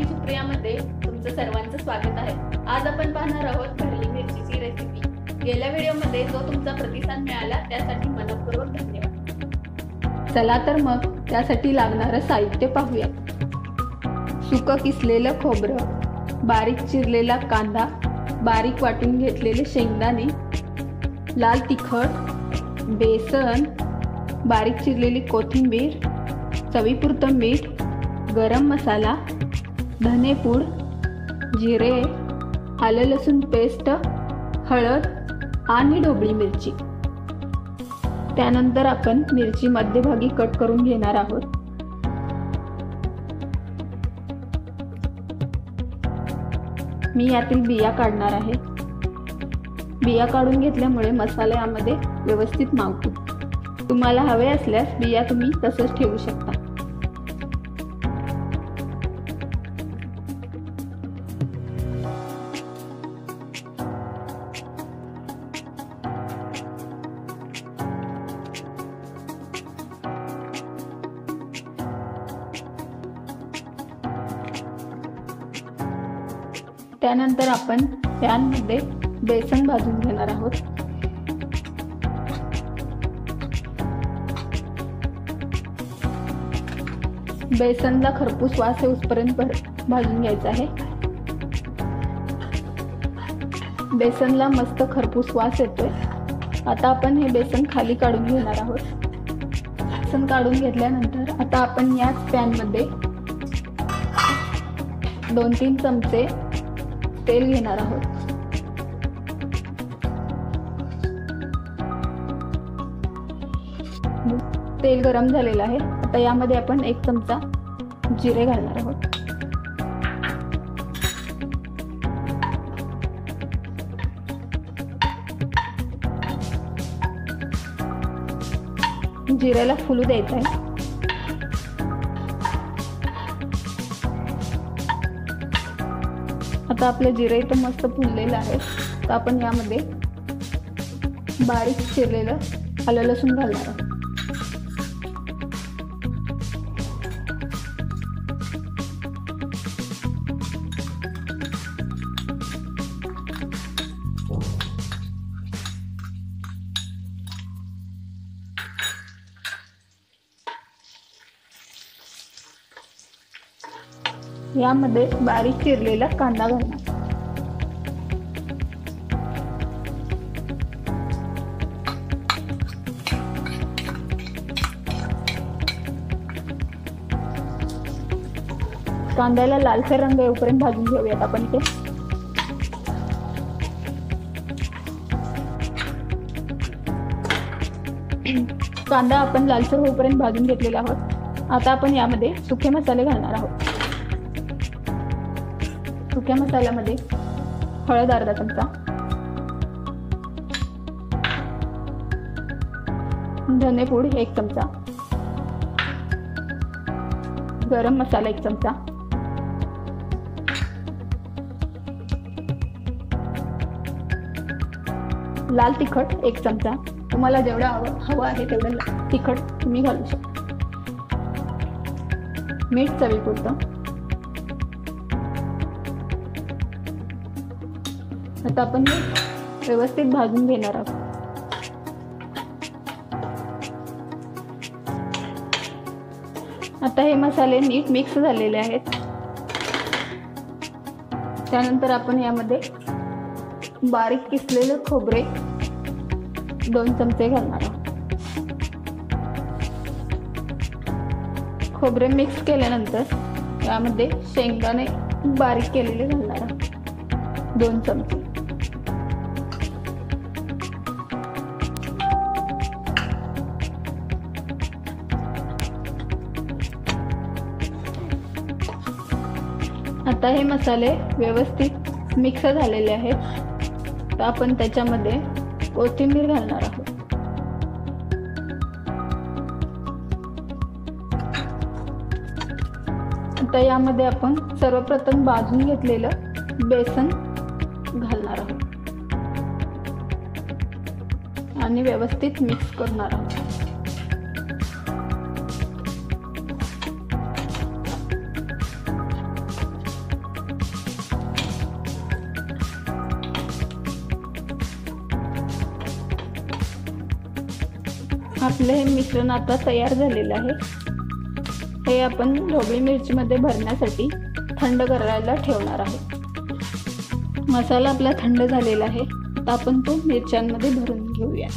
And सुप्रियामध्ये तुमचं सर्वांचं स्वागत आहे। आज आपण पाहणार आहोत भरली मिरचीची रेसिपी। गेल्या व्हिडिओमध्ये जो तुमचा प्रतिसाद मिळाला त्यासाठी मनपूर्वक धन्यवाद। चला तर मग त्यासाठी लागणारं साहित्य पाहूया। सुकं किसलेलं खोबरं, बारीक चिरलेला कांदा, बारीक वाटून घेतलेले शेंगदाणे, लाल तिखट, बेसन, बारीक चिरलेली कोथिंबीर, चवीपुरतं मीठ, गरम मसाला, धनेपूड, जिरे, आलं लसूण पेस्ट, हळद आणि ढोबळी मिरची। त्यानंतर आपण मिरची मध्यभागी कट करून घेणार आहोत। मी यातील बिया काढणार आहे। बिया काढून घेतल्यामुळे मसाला यामध्ये व्यवस्थित मावतो। तुम्हाला हवे असल्यास बिया तुम्ही तसंच ठेवू शकता। त्यानंतर आपण पॅनमध्ये बेसन भाजून घेणार आहोत। बेसनला खरपूस वास येऊपर्यंत भाजून घ्यायचा आहे। बेसनला मस्त खरपूस वास येतोय। आता आपण हे बेसन खाली काढून घेणार आहोत। बेसन काढून घेतल्यानंतर आता आपण याच पॅनमध्ये 2-3 चमचे तेल घेणार आहोत। तेल गरम झालेलं आहे। आता यामध्ये आपण 1 चमचा जिरे घालणार आहोत। जिऱ्याला फुलू द्यायचं आहे। आता आपलं जिरे इथं मस्त फुललेलं आहे। तर आपण यामध्ये बारीक चिरलेलं आलं लसूण घालणार आहोत। यामध्ये बारीक चिरलेला कांदा घालणार। कांद्याला लालसर रंग येऊपर्यंत भाजून घेऊयात आपण ते। कांदा आपण लालसर होईपर्यंत भाजून घेतलेला आहोत। आता आपण यामध्ये सुके मसाले घालणार आहोत। सुक्या मसाल्यामध्ये हळद अर्धा चमचा, धनेपूड 1 चमचा, गरम मसाला 1 चमचा, लाल तिखट 1 चमचा। तुम्हाला जेवढं हवं आहे तेवढं तिखट तुम्ही घालू शकता। मीठ चवीपुरतं। आता आपण हे व्यवस्थित भाजून घेणार आहोत। आता हे मसाले नीट मिक्स झालेले आहेत। त्यानंतर आपण यामध्ये बारीक किसलेले खोबरे 2 चमचे घालणार आहोत। खोबरे मिक्स केल्यानंतर यामध्ये शेंगदाणे बारीक केलेले घालणार आहोत 2 चमचे। आता हे मसाले व्यवस्थित मिक्स झालेले आहेत। तर आपण त्याच्यामध्ये कोथिंबीर घालणार आहोत। आता यामध्ये आपण सर्वप्रथम भाजून घेतलेलं बेसन घालणार आहोत आणि व्यवस्थित मिक्स करणार आहोत। आपले हे मिश्रण आता तयार झालेलं आहे. हे आपण ढोबळी मिरचीमध्ये भरण्यासाठी थंड करायला ठेवणार आहे. मसाला आपला थंड झालेला आहे. आता आपण तो मिरच्यांमध्ये भरून घेऊया.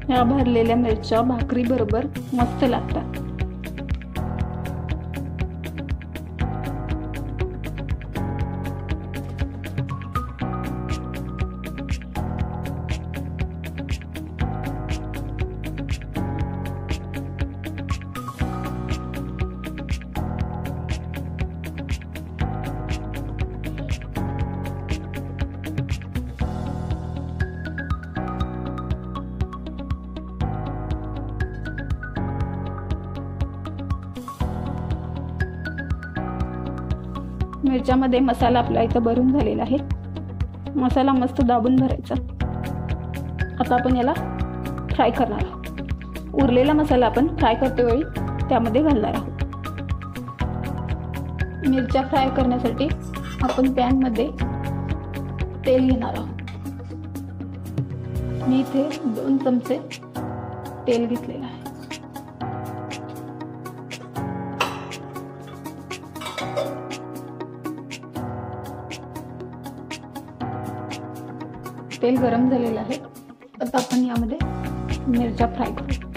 या भरलेल्या मिरच्या भाकरी बरोबर मस्त लागतात. मिरच्यामध्ये मसाला आपला इथं भरून झालेला आहे. मसाला मस्त दाबून भरायचा. आता आपण याला फ्राय करणार आहोत. उरलेला मसाला आपण फ्राय करते वेळी त्यामध्ये घालणार आहोत. मिरच्या फ्राय करण्यासाठी आपण पॅनमध्ये तेल घेणार आहोत. मी इथे 2 चमचे तेल घेतलेलं आहे. तेल गरम झालेलं आहे. आता आपण यामध्ये मिरच्या फ्राय करू.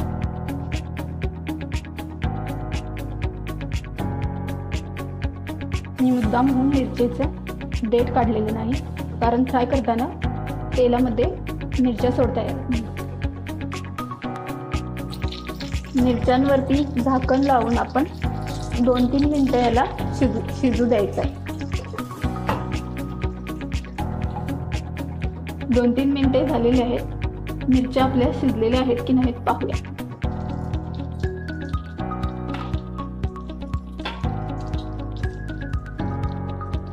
मी मुद्दाम म्हणून मिरचीचं देठ काढलेलं नाही, कारण फ्राय करताना तेलामध्ये मिरच्या सोडता येईल. मिरच्यांवरती झाकण लावून आपण 2-3 मिनिटं याला शिजू द्यायचं आहे. 2-3 मिनिटे झालेली आहेत. मिरच्या आपल्या शिजलेल्या आहेत की नाहीत पाहूया.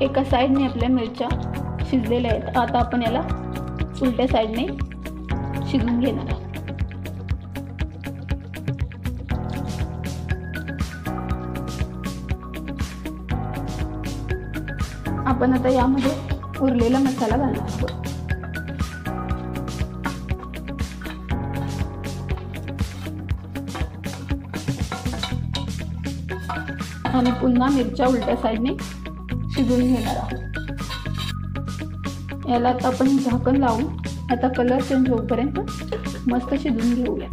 एका साईडने आपल्या मिरच्या शिजलेल्या आहेत. आता आपण याला उलट्या साईडने शिजवून घेणार आहोत. आपण आता यामध्ये उरलेला मसाला घालणार आहोत. आणि पुन्हा मिरच्या उलट्या साईडने शिजवून घेणार आहोत. याला आता आपण झाकण लावून आता कलर चेंज होईपर्यंत मस्त शिजवून घेऊया.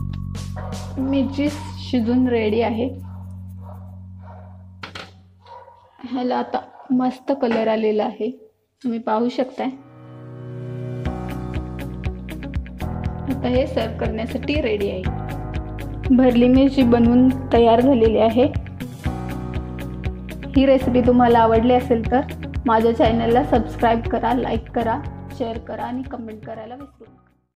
मिरची शिजून रेडी आहे. ह्याला आता मस्त कलर आलेला आहे, तुम्ही पाहू शकताय. आता हे सर्व करण्यासाठी रेडी आहे. भरली मिरची बनवून तयार झालेली आहे. ही रेसिपी तुम्हाला आवडली असेल तर माझ्या चॅनलला सबस्क्राईब करा, लाईक करा, शेअर करा आणि कमेंट करायला विसरू नका.